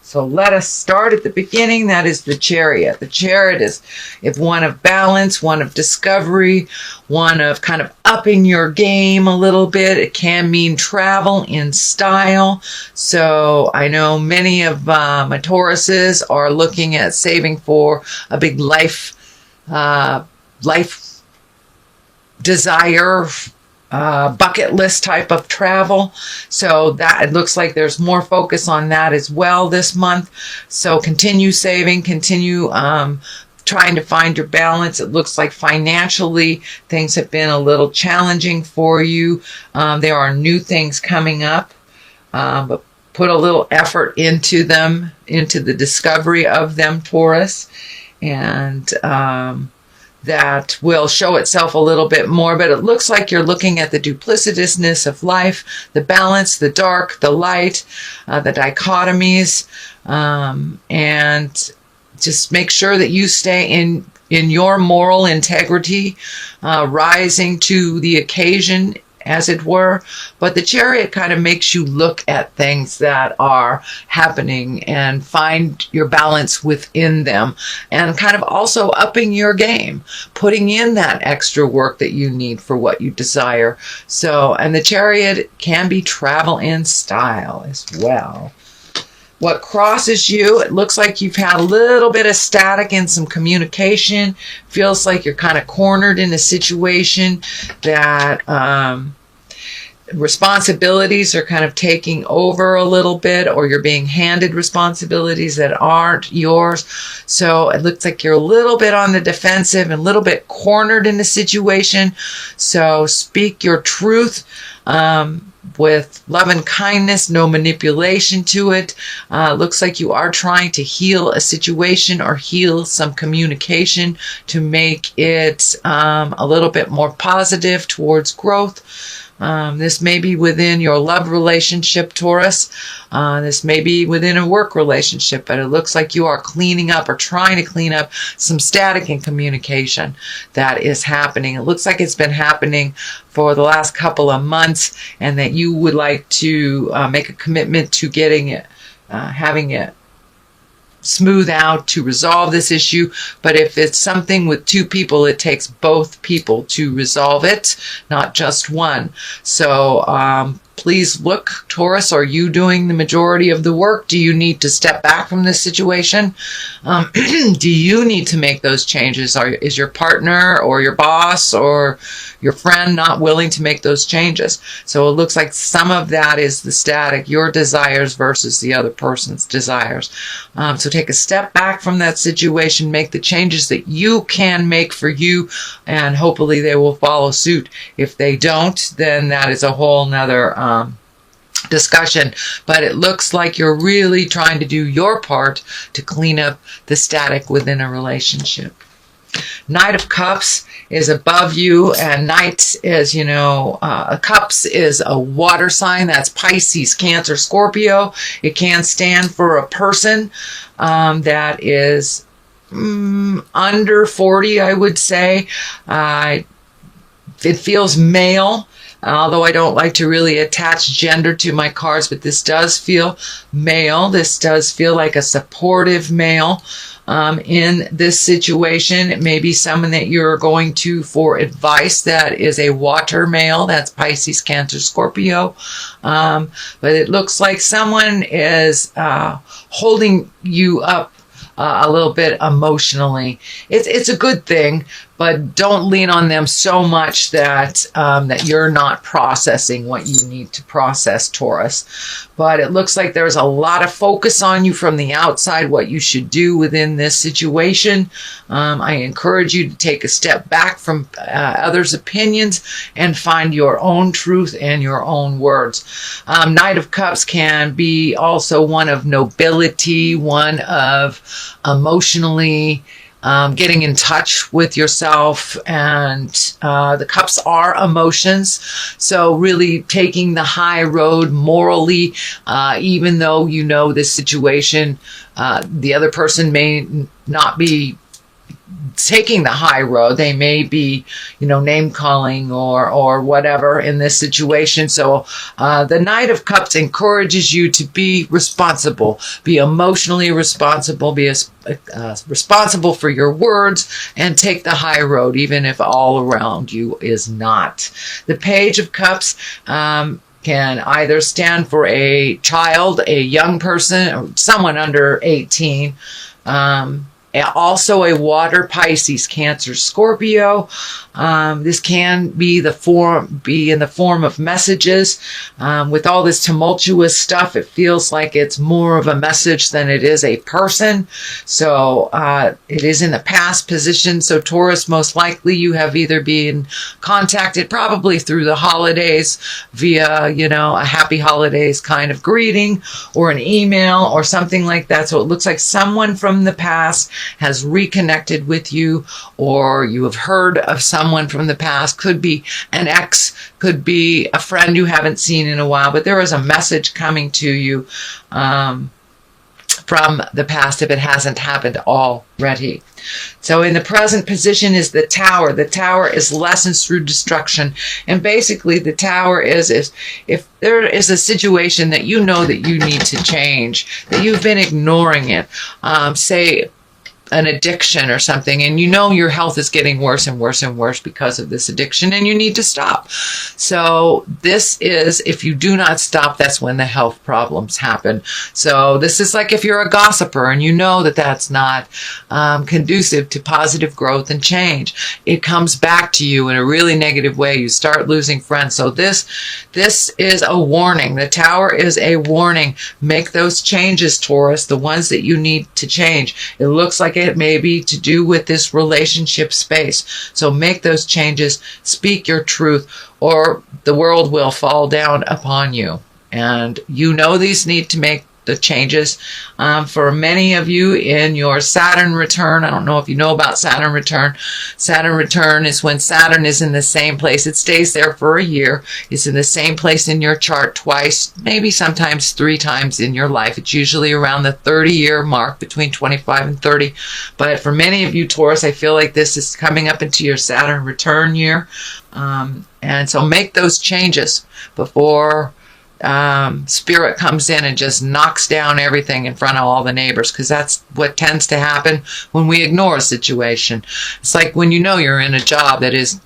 So let us start at the beginning. That is the Chariot. The Chariot is one of balance, one of discovery, one of kind of upping your game a little bit. It can mean travel in style. So I know many of my Tauruses are looking at saving for a big life desire, bucket list type of travel. So that it looks like there's more focus on that as well this month. So continue saving, continue trying to find your balance. It looks like financially things have been a little challenging for you. There are new things coming up, but put a little effort into them, into the discovery of them, Taurus, and that will show itself a little bit more. But it looks like you're looking at the duplicitousness of life, the balance, the dark, the light, the dichotomies, and just make sure that you stay in your moral integrity, rising to the occasion, as it were. But the Chariot kind of makes you look at things that are happening and find your balance within them, and kind of also upping your game, putting in that extra work that you need for what you desire. So, and the Chariot can be travel in style as well. What crosses you, it looks like you've had a little bit of static in some communication. Feels like you're kind of cornered in a situation that responsibilities are kind of taking over a little bit, or you're being handed responsibilities that aren't yours. So it looks like you're a little bit on the defensive and a little bit cornered in the situation. So speak your truth with love and kindness, no manipulation to it. Looks like you are trying to heal a situation or heal some communication to make it a little bit more positive towards growth. This may be within your love relationship, Taurus. This may be within a work relationship, but it looks like you are cleaning up or trying to clean up some static in communication that is happening. It looks like it's been happening for the last couple of months, and that you would like to make a commitment to getting it, having it smooth out to resolve this issue. But if it's something with two people, it takes both people to resolve it, not just one. So please look, Taurus, are you doing the majority of the work? Do you need to step back from this situation? Do you need to make those changes? Is your partner or your boss or your friend not willing to make those changes? So it looks like some of that is the static, your desires versus the other person's desires. So take a step back from that situation, make the changes that you can make for you, and hopefully they will follow suit. If they don't, then that is a whole nother discussion. But it looks like you're really trying to do your part to clean up the static within a relationship. Knight of Cups is above you, and Knight is, Cups is a water sign. That's Pisces, Cancer, Scorpio. It can stand for a person that is under 40, I would say. It feels male. Although I don't like to really attach gender to my cards, but this does feel male. This does feel like a supportive male in this situation. It may be someone that you're going to for advice that is a water male. That's Pisces, Cancer, Scorpio. But it looks like someone is holding you up a little bit emotionally. It's a good thing, but don't lean on them so much that that you're not processing what you need to process, Taurus. But it looks like there's a lot of focus on you from the outside, what you should do within this situation. I encourage you to take a step back from others' opinions and find your own truth and your own words. Knight of Cups can be also one of nobility, one of emotionally getting in touch with yourself, and the cups are emotions. So really taking the high road morally, even though you know this situation, the other person may not be taking the high road. They may be, name calling or whatever in this situation. So the Knight of Cups encourages you to be responsible, be emotionally responsible, be responsible for your words, and take the high road, even if all around you is not. The Page of Cups can either stand for a child, a young person, or someone under 18. Also a water, Pisces, Cancer, Scorpio. This can be in the form of messages. With all this tumultuous stuff, it feels like it's more of a message than it is a person. So it is in the past position. So Taurus, most likely you have either been contacted probably through the holidays via, a happy holidays kind of greeting or an email or something like that. So it looks like someone from the past has reconnected with you, or you have heard of someone from the past. Could be an ex, could be a friend you haven't seen in a while, but there is a message coming to you from the past if it hasn't happened already. So in the present position is the Tower. The Tower is lessons through destruction. And basically the Tower is if there is a situation that you know that you need to change, that you've been ignoring it, say an addiction or something, and your health is getting worse and worse and worse because of this addiction, and you need to stop. So this is, if you do not stop, that's when the health problems happen. So this is like if you're a gossiper and you know that that's not conducive to positive growth and change. It comes back to you in a really negative way. You start losing friends. So this is a warning. The Tower is a warning. Make those changes, Taurus, the ones that you need to change. It looks like it may be to do with this relationship space. So make those changes, speak your truth, or the world will fall down upon you. And these need to make the changes. For many of you in your Saturn return, I don't know if you know about Saturn return. Saturn return is when Saturn is in the same place. It stays there for a year. It's in the same place in your chart twice, maybe sometimes 3 times in your life. It's usually around the 30-year mark, between 25 and 30. But for many of you, Taurus, I feel like this is coming up into your Saturn return year. And so make those changes before Spirit comes in and just knocks down everything in front of all the neighbors, because that's what tends to happen when we ignore a situation. It's like when you're in a job that is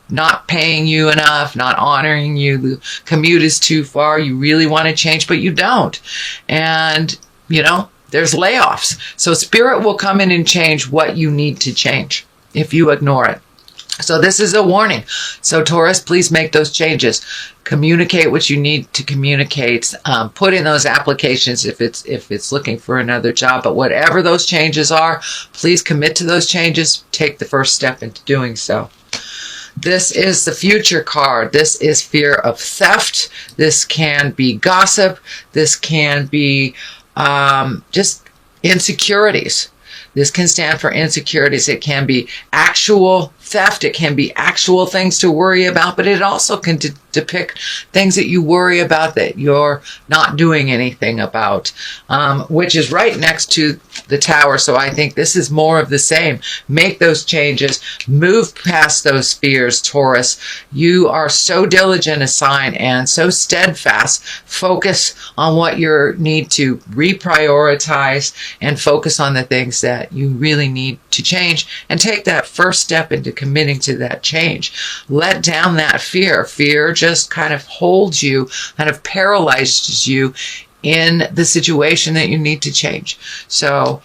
not paying you enough, not honoring you, the commute is too far, you really want to change, but you don't. And, there's layoffs. So Spirit will come in and change what you need to change if you ignore it. So this is a warning. So Taurus, please make those changes. Communicate what you need to communicate. Put in those applications if it's looking for another job. But whatever those changes are, please commit to those changes. Take the first step into doing so. This is the Future card. This is fear of theft. This can be gossip. This can be just insecurities. This can stand for insecurities. It can be actual theft. It can be actual things to worry about, but it also can depict things that you worry about that you're not doing anything about, which is right next to the Tower. So I think this is more of the same. Make those changes. Move past those fears, Taurus. You are so diligent a sign and so steadfast. Focus on what you need to reprioritize and focus on the things that you really need to change, and take that first step into committing to that change. Let down that fear. Fear just kind of holds you, kind of paralyzes you in the situation that you need to change. So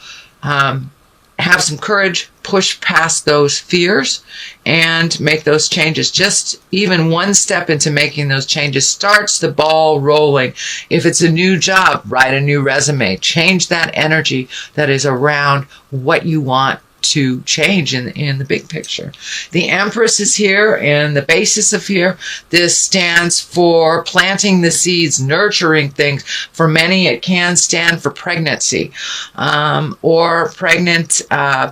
have some courage, push past those fears, and make those changes. Just even one step into making those changes starts the ball rolling. If it's a new job, write a new resume. Change that energy that is around what you want to change in the big picture. The Empress is here, and the basis of here, this stands for planting the seeds, nurturing things. For many, it can stand for pregnancy, or pregnant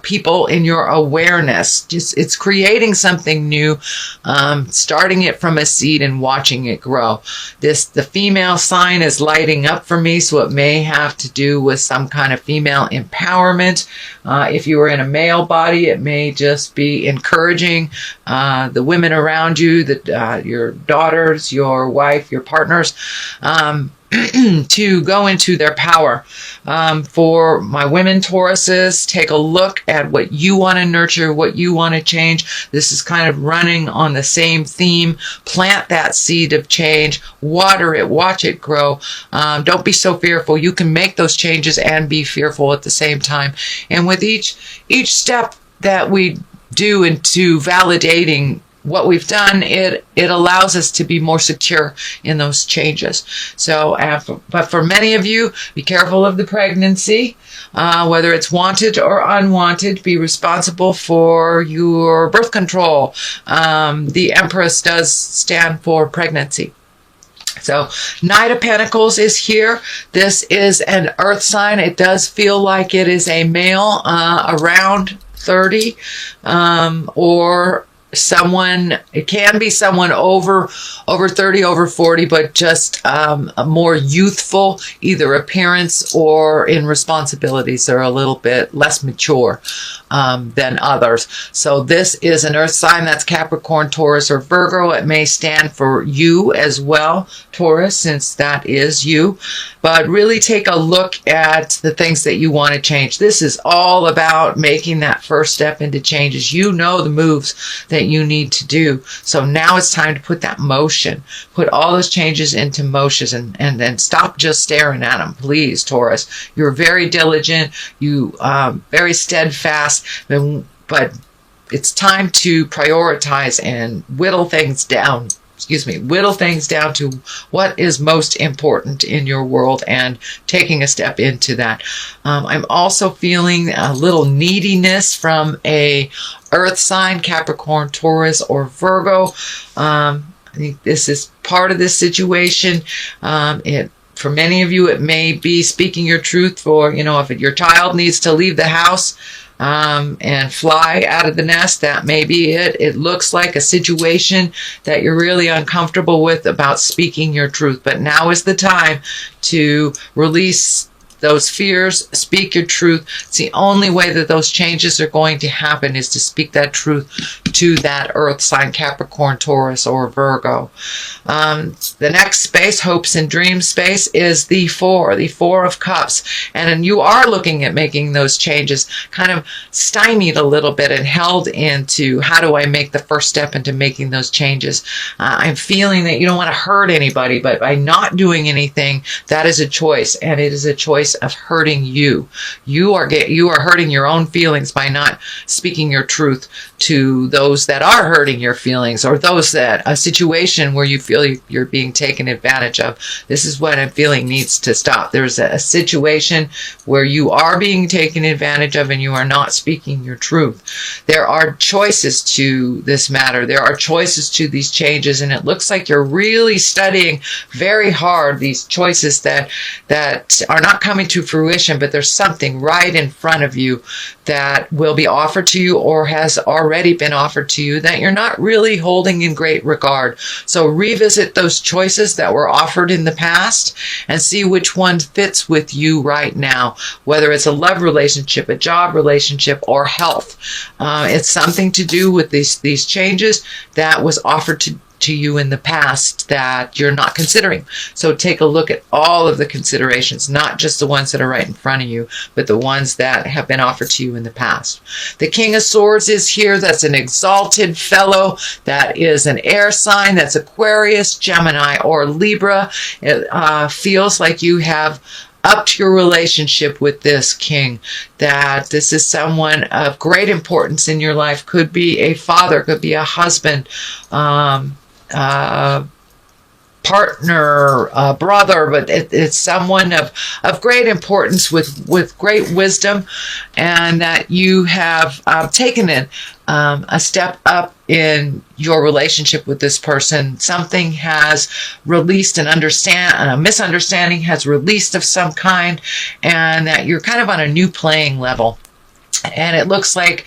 people in your awareness. It's creating something new, starting it from a seed and watching it grow. The female sign is lighting up for me, so it may have to do with some kind of female empowerment. If you were in a male body. It may just be encouraging the women around you, your daughters, your wife, your partners, to go into their power. For my women Tauruses, take a look at what you want to nurture, what you want to change. This is kind of running on the same theme. Plant that seed of change, water it, watch it grow. Don't be so fearful. You can make those changes and be fearful at the same time. And with each step that we do into validating what we've done, it allows us to be more secure in those changes. So, but for many of you, be careful of the pregnancy, whether it's wanted or unwanted. Be responsible for your birth control. The Empress does stand for pregnancy. So Knight of Pentacles is here. This is an earth sign. It does feel like it is a male around 30 or someone, it can be someone over 30, over 40, but just a more youthful, either appearance or in responsibilities. They're a little bit less mature than others. So this is an earth sign. That's Capricorn, Taurus, or Virgo. It may stand for you as well, Taurus, since that is you. But really take a look at the things that you want to change. This is all about making that first step into changes. You know the moves that you need to do. So now it's time to put that motion. Put all those changes into motion and then stop just staring at them. Please, Taurus. You're very diligent. You very steadfast. But it's time to prioritize and whittle things down. Whittle things down to what is most important in your world and taking a step into that. I'm also feeling a little neediness from a earth sign, Capricorn, Taurus, or Virgo. I think this is part of this situation. For many of you, it may be speaking your truth for, if your child needs to leave the house, and fly out of the nest, that may be it. It looks like a situation that you're really uncomfortable with about speaking your truth. But now is the time to release those fears, speak your truth. It's the only way that those changes are going to happen is to speak that truth to that earth sign, Capricorn, Taurus, or Virgo. The next space, hopes and dreams space, is the Four of Cups. And you are looking at making those changes, kind of stymied a little bit and held into how do I make the first step into making those changes. I'm feeling that you don't want to hurt anybody, but by not doing anything, that is a choice, and it is a choice of hurting you. You are hurting your own feelings by not speaking your truth to those that are hurting your feelings, or those that a situation where you feel you're being taken advantage of. This is what I'm feeling needs to stop. There's a situation where you are being taken advantage of and you are not speaking your truth. There are choices to this matter. There are choices to these changes, and it looks like you're really studying very hard these choices that are not coming to fruition, but there's something right in front of you that will be offered to you or has already been offered to you that you're not really holding in great regard. So revisit those choices that were offered in the past and see which one fits with you right now, whether it's a love relationship, a job relationship, or health. It's something to do with these changes that was offered to you in the past that you're not considering. So take a look at all of the considerations, not just the ones that are right in front of you, but the ones that have been offered to you in the past. The King of Swords is here. That's an exalted fellow. That is an air sign. That's Aquarius, Gemini, or Libra. It feels like you have upped your relationship with this king, that this is someone of great importance in your life. Could be a father, could be a husband, partner, brother, but it's someone of great importance with great wisdom, and that you have taken a step up in your relationship with this person. Something has released a misunderstanding has released of some kind, and that you're kind of on a new playing level. And it looks like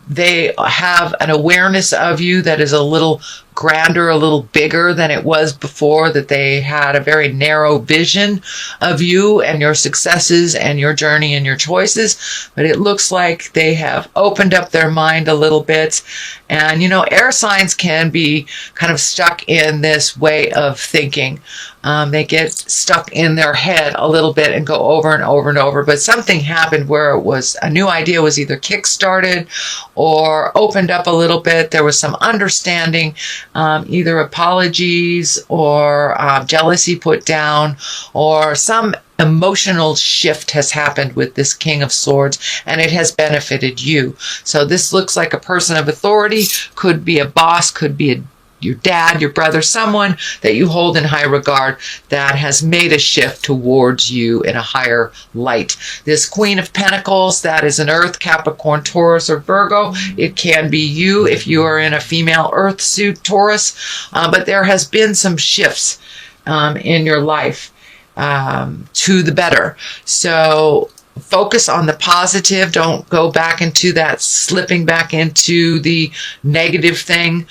they have an awareness of you that is a little grander, a little bigger than it was before, that they had a very narrow vision of you and your successes and your journey and your choices. But it looks like they have opened up their mind a little bit. And, air signs can be kind of stuck in this way of thinking. They get stuck in their head a little bit and go over and over and over. But something happened where it was a new idea was either kick-started or opened up a little bit. There was some understanding, either apologies or jealousy put down, or some emotional shift has happened with this King of Swords, and it has benefited you. So this looks like a person of authority, could be a boss, could be your dad, your brother, someone that you hold in high regard that has made a shift towards you in a higher light. This Queen of Pentacles, that is an Earth, Capricorn, Taurus, or Virgo. It can be you if you are in a female Earth suit, Taurus. But there has been some shifts in your life to the better. So focus on the positive. Don't go back into that, slipping back into the negative thing.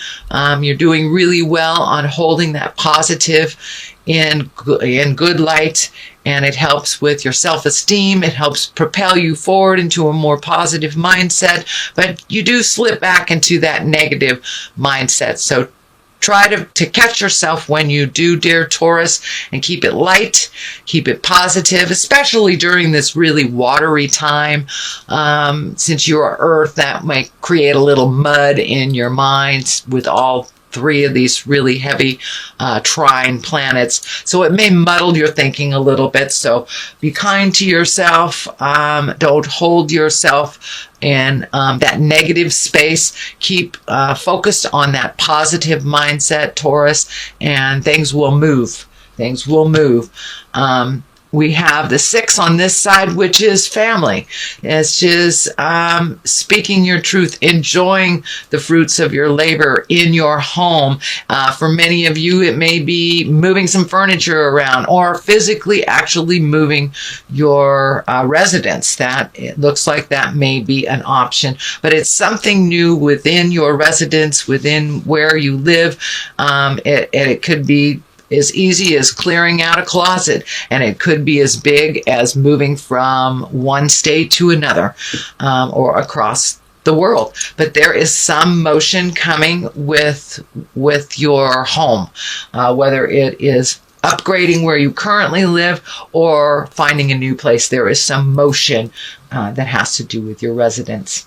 You're doing really well on holding that positive in good light, and it helps with your self-esteem. It helps propel you forward into a more positive mindset, but you do slip back into that negative mindset. So try to catch yourself when you do, dear Taurus, and keep it light, keep it positive, especially during this really watery time. Since you are Earth, that might create a little mud in your mind with all three of these really heavy trine planets. So it may muddle your thinking a little bit. So be kind to yourself. Don't hold yourself in that negative space. Keep focused on that positive mindset, Taurus, and things will move. Things will move. We have the 6 on this side, which is family. It's just speaking your truth, enjoying the fruits of your labor in your home. For many of you, it may be moving some furniture around or physically actually moving your residence. That it looks like that may be an option, but it's something new within your residence, within where you live. It could be as easy as clearing out a closet, and it could be as big as moving from one state to another, or across the world. But there is some motion coming with your home, whether it is upgrading where you currently live or finding a new place. There is some motion that has to do with your residence.